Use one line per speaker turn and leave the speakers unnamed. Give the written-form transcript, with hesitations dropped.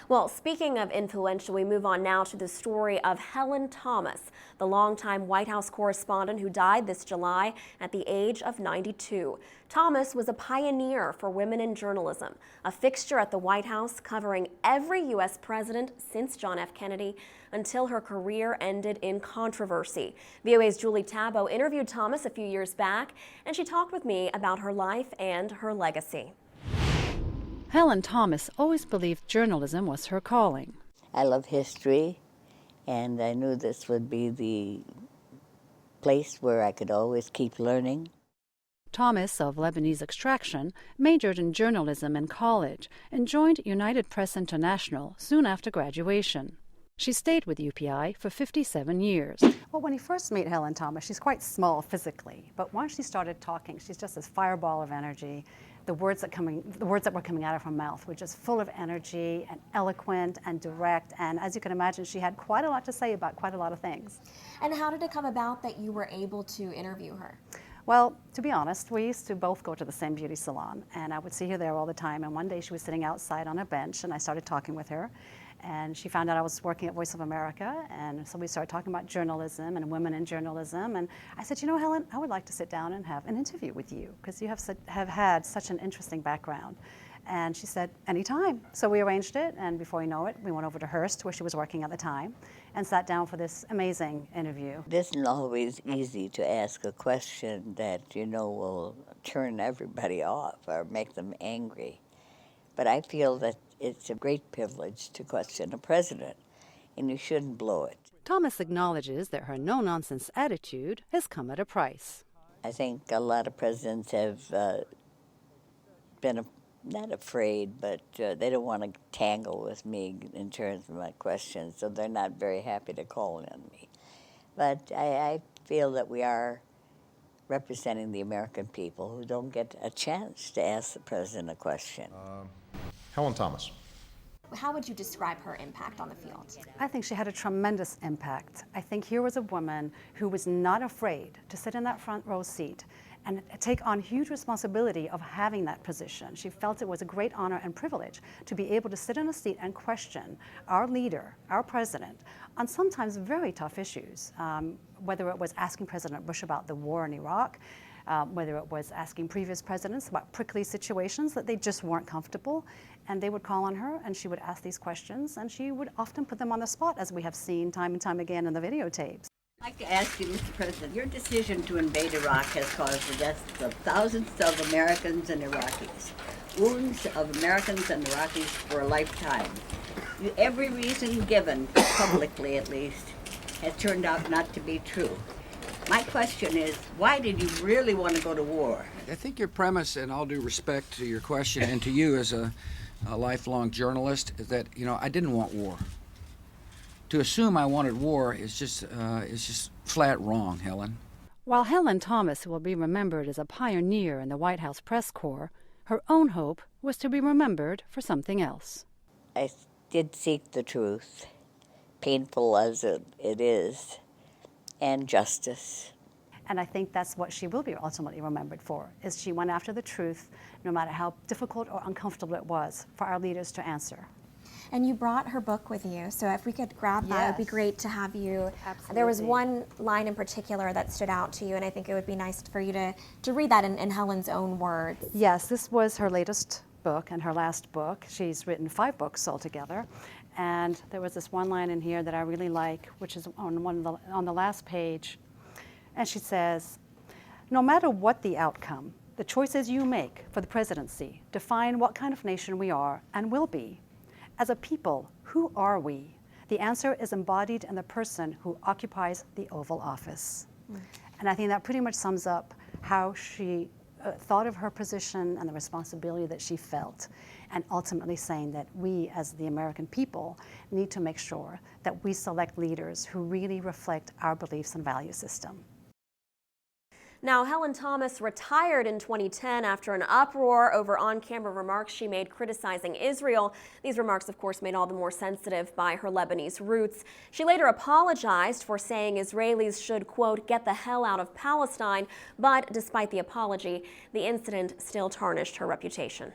Well, speaking of influential, we move on now to the story of Helen Thomas, the longtime White House correspondent who died this July at the age of 92. Thomas was a pioneer for women in journalism, a fixture at the White House covering every U.S. president since John F. Kennedy until her career ended in controversy. VOA's Julie Taboh interviewed Thomas a few years back, and she talked with me about her life and her legacy.
Helen Thomas always believed journalism was her calling.
I love history, and I knew this would be the place where I could always keep learning.
Thomas, of Lebanese extraction, majored in journalism in college and joined United Press International soon after graduation. She stayed with UPI for 57 years.
Well, when you first meet Helen Thomas, she's quite small physically, but once she started talking, she's just this fireball of energy. The words that were coming out of her mouth were just full of energy and eloquent and direct, and as you can imagine, she had quite a lot to say about quite a lot of things.
And how did it come about that you were able to interview her?
Well, to be honest, we used to both go to the same beauty salon, and I would see her there all the time, and one day she was sitting outside on a bench, and I started talking with her. And she found out I was working at Voice of America, and so we started talking about journalism and women in journalism. And I said, you know, Helen, I would like to sit down and have an interview with you because you have had such an interesting background. And she said, anytime. So we arranged it, and before you know it, we went over to Hearst, where she was working at the time, and sat down for this amazing interview.
It isn't always easy to ask a question that, you know, will turn everybody off or make them angry. But I feel that it's a great privilege to question a president, and you shouldn't blow it.
Thomas acknowledges that her no-nonsense attitude has come at a price.
I think a lot of presidents have been not afraid, but they don't want to tangle with me in terms of my questions, so they're not very happy to call in on me. But I feel that we are representing the American people who don't get a chance to ask the president a question.
Helen Thomas.
How would you describe her impact on the field?
I think she had a tremendous impact. I think here was a woman who was not afraid to sit in that front row seat and take on huge responsibility of having that position. She felt it was a great honor and privilege to be able to sit in a seat and question our leader, our president, on sometimes very tough issues, whether it was asking President Bush about the war in Iraq, whether it was asking previous presidents about prickly situations that they just weren't comfortable, and they would call on her and she would ask these questions, and she would often put them on the spot, as we have seen time and time again in the videotapes.
I'd like to ask you, Mr. President, your decision to invade Iraq has caused the deaths of thousands of Americans and Iraqis, wounds of Americans and Iraqis for a lifetime. Every reason given, publicly at least, has turned out not to be true. My question is, why did you really want to go to war?
I think your premise, and all due respect to your question and to you as a lifelong journalist, is that, you know, I didn't want war. To assume I wanted war is just flat wrong, Helen.
While Helen Thomas will be remembered as a pioneer in the White House press corps, her own hope was to be remembered for something else.
I did seek the truth, painful as it is, and justice.
And I think that's what she will be ultimately remembered for, is she went after the truth, no matter how difficult or uncomfortable it was for our leaders to answer.
And you brought her book with you, so if we could grab that, it would be great to have you.
Absolutely.
There was one line in particular that stood out to you, and I think it would be nice for you to read that in Helen's own words.
Yes, this was her latest book and her last book. She's written 5 books altogether, and there was this one line in here that I really like, which is on the last page, and she says, "No matter what the outcome, the choices you make for the presidency define what kind of nation we are and will be. As a people, who are we? The answer is embodied in the person who occupies the Oval Office." And I think that pretty much sums up how she thought of her position and the responsibility that she felt, and ultimately saying that we as the American people need to make sure that we select leaders who really reflect our beliefs and value system.
Now, Helen Thomas retired in 2010 after an uproar over on-camera remarks she made criticizing Israel. These remarks, of course, made all the more sensitive by her Lebanese roots. She later apologized for saying Israelis should, quote, get the hell out of Palestine, but despite the apology, the incident still tarnished her reputation.